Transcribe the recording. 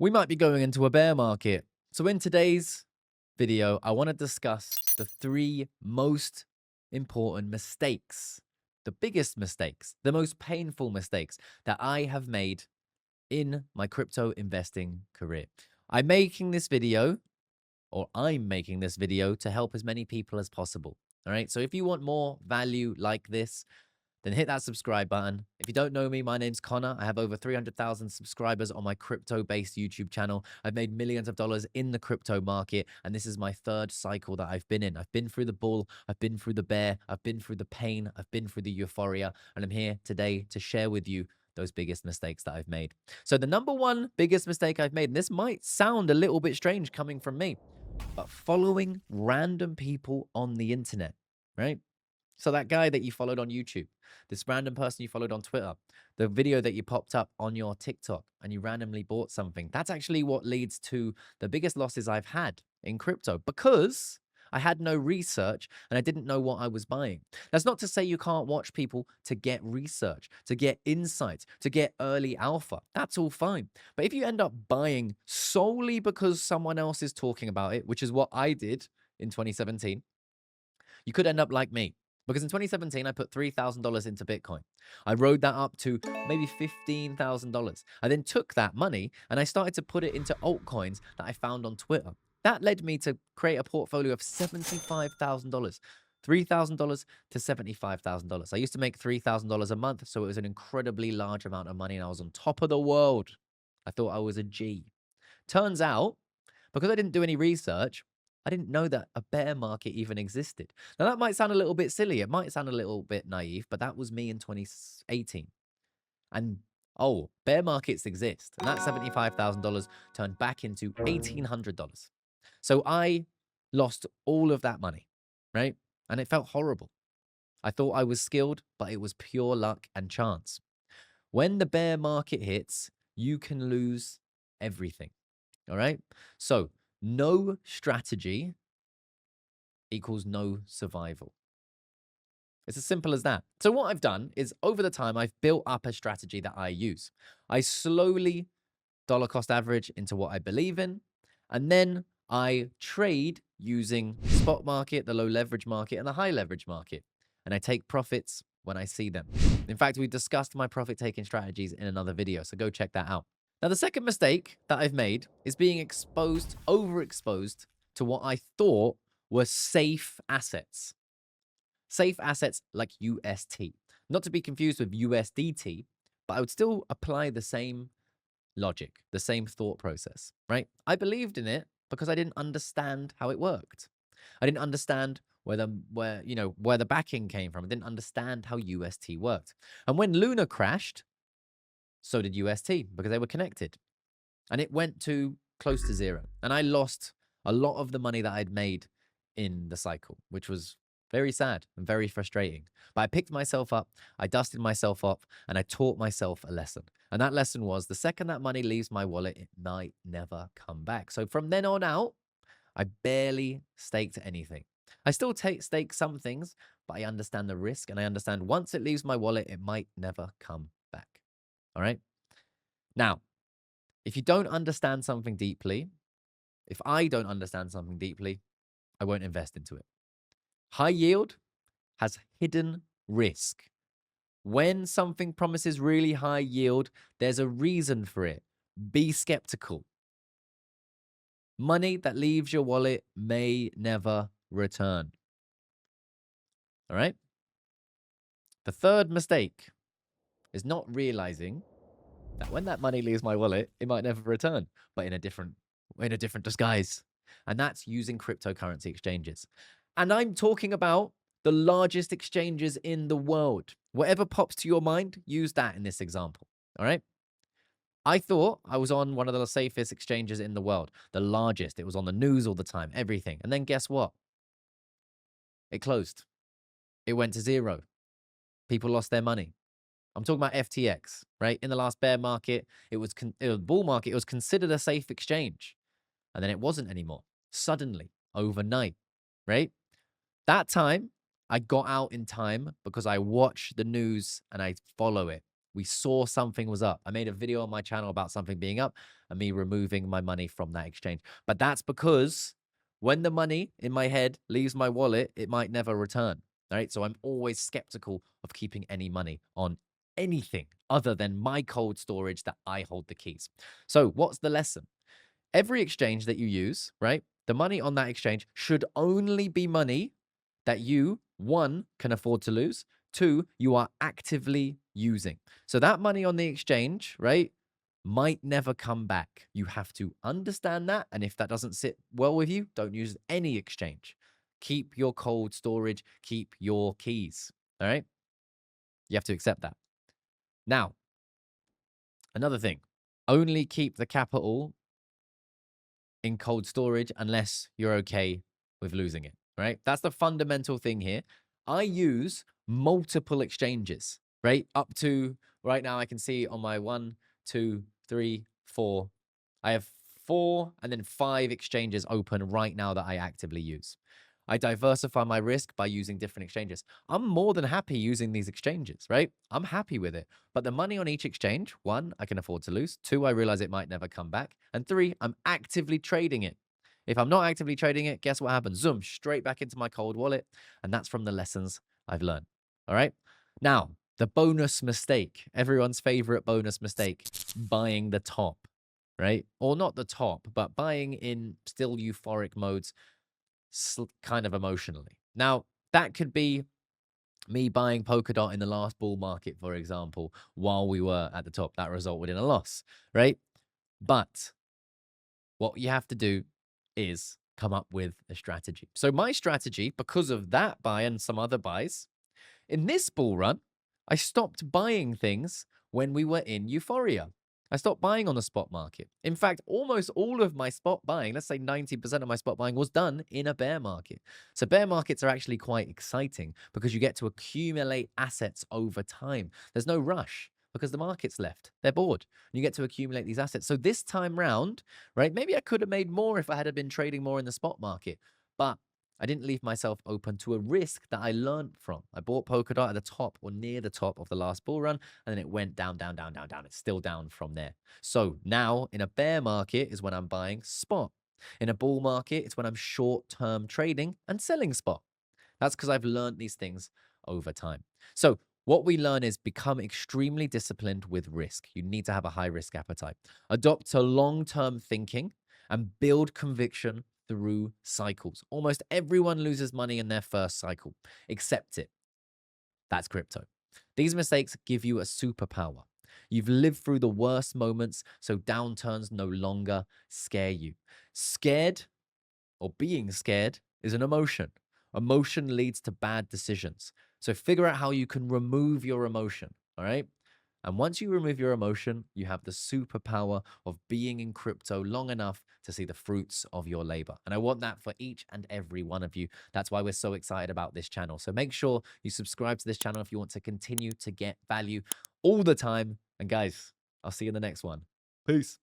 We might be going into a bear market. So in today's video, I want to discuss the three most important mistakes, the biggest mistakes, the most painful mistakes that I have made in my crypto investing career. I'm making this video, or I'm making this video to help as many people as possible. All right. So if you want more value like this, then hit that subscribe button. If you don't know me, my name's Connor. I have over 300,000 subscribers on my crypto-based YouTube channel. I've made millions of dollars in the crypto market, and this is my third cycle that I've been in. I've been through the bull, I've been through the bear, I've been through the pain, I've been through the euphoria, and I'm here today to share with you those biggest mistakes that I've made. So the number one biggest mistake I've made, and this might sound a little bit strange coming from me, but following random people on the internet, right? So that guy that you followed on YouTube, this random person you followed on Twitter, the video that you popped up on your TikTok and you randomly bought something, that's actually what leads to the biggest losses I've had in crypto because I had no research and I didn't know what I was buying. That's not to say you can't watch people to get research, to get insights, to get early alpha. That's all fine. But if you end up buying solely because someone else is talking about it, which is what I did in 2017, you could end up like me. Because in 2017, I put $3,000 into Bitcoin. I rode that up to maybe $15,000. I then took that money and I started to put it into altcoins that I found on Twitter. That led me to create a portfolio of $75,000. $3,000 to $75,000. I used to make $3,000 a month, so it was an incredibly large amount of money and I was on top of the world. I thought I was a G. Turns out, because I didn't do any research, I didn't know that a bear market even existed. Now, that might sound a little bit silly. It might sound a little bit naive, but that was me in 2018. And oh, bear markets exist. And that $75,000 turned back into $1,800. So I lost all of that money, right? And it felt horrible. I thought I was skilled, but it was pure luck and chance. When the bear market hits, you can lose everything. All right. So no strategy equals no survival. It's as simple as that. So what I've done is over the time, I've built up a strategy that I use. I slowly dollar cost average into what I believe in. And then I trade using the spot market, the low leverage market, and the high leverage market. And I take profits when I see them. In fact, we discussed my profit taking strategies in another video. So go check that out. Now, the second mistake that I've made is being exposed, overexposed to what I thought were safe assets. Safe assets like UST. Not to be confused with USDT, but I would still apply the same logic, the same thought process, right? I believed in it because I didn't understand how it worked. I didn't understand where the backing came from. I didn't understand how UST worked. And when Luna crashed, so did UST because they were connected. And it went to close to zero. And I lost a lot of the money that I'd made in the cycle, which was very sad and very frustrating. But I picked myself up, I dusted myself off, and I taught myself a lesson. And that lesson was the second that money leaves my wallet, it might never come back. So from then on out, I barely staked anything. I still stake some things, but I understand the risk and I understand once it leaves my wallet, it might never come back. All right. Now, if you don't understand something deeply, if I don't understand something deeply, I won't invest into it. High yield has hidden risk. When something promises really high yield, there's a reason for it. Be skeptical. Money that leaves your wallet may never return. All right? The third mistake is not realizing that when that money leaves my wallet, it might never return, but in a different disguise. And that's using cryptocurrency exchanges. And I'm talking about the largest exchanges in the world. Whatever pops to your mind, use that in this example. All right? I thought I was on one of the safest exchanges in the world, the largest. It was on the news all the time, everything. And then guess what? It closed. It went to zero. People lost their money. I'm talking about FTX, right? In the last bear market, it was bull market. It was considered a safe exchange, and then it wasn't anymore. Suddenly, overnight, right? That time, I got out in time because I watch the news and I follow it. We saw something was up. I made a video on my channel about something being up and me removing my money from that exchange. But that's because when the money in my head leaves my wallet, it might never return. Right. So I'm always skeptical of keeping any money on anything other than my cold storage that I hold the keys. So what's the lesson? Every exchange that you use, right? The money on that exchange should only be money that you, one, can afford to lose, two, you are actively using. So that money on the exchange, right, might never come back. You have to understand that. And if that doesn't sit well with you, don't use any exchange. Keep your cold storage, keep your keys. All right. You have to accept that. Now, another thing, only keep the capital in cold storage unless you're okay with losing it, right? That's the fundamental thing here. I use multiple exchanges, right? Up to right now, I can see on my 1, 2, 3, 4. I have 4 and then 5 exchanges open right now that I actively use. I diversify my risk by using different exchanges. I'm more than happy using these exchanges, right? I'm happy with it. But the money on each exchange, one, I can afford to lose. Two, I realize it might never come back. And three, I'm actively trading it. If I'm not actively trading it, guess what happens? Zoom, straight back into my cold wallet. And that's from the lessons I've learned. All right. Now, the bonus mistake, everyone's favorite bonus mistake, buying the top, right? Or not the top, but buying in still euphoric modes kind of emotionally. Now, that could be me buying Polkadot in the last bull market, for example, while we were at the top. That resulted in a loss, right? But what you have to do is come up with a strategy. So my strategy, because of that buy and some other buys, in this bull run, I stopped buying things when we were in Euphoria. I stopped buying on the spot market. In fact, almost all of my spot buying, let's say 90% of my spot buying, was done in a bear market. So bear markets are actually quite exciting because you get to accumulate assets over time. There's no rush because the market's left. They're bored. And you get to accumulate these assets. So this time round, right, maybe I could have made more if I had been trading more in the spot market. But I didn't leave myself open to a risk that I learned from. I bought Polkadot at the top or near the top of the last bull run, and then it went down, down, down, down, down. It's still down from there. So now in a bear market is when I'm buying spot. In a bull market, it's when I'm short-term trading and selling spot. That's because I've learned these things over time. So what we learn is become extremely disciplined with risk. You need to have a high risk appetite. Adopt a long-term thinking and build conviction through cycles. Almost everyone loses money in their first cycle. Accept it. That's crypto. These mistakes give you a superpower. You've lived through the worst moments, so downturns no longer scare you. Scared or being scared is an emotion. Emotion leads to bad decisions. So figure out how you can remove your emotion. All right. And once you remove your emotion, you have the superpower of being in crypto long enough to see the fruits of your labor. And I want that for each and every one of you. That's why we're so excited about this channel. So make sure you subscribe to this channel if you want to continue to get value all the time. And guys, I'll see you in the next one. Peace.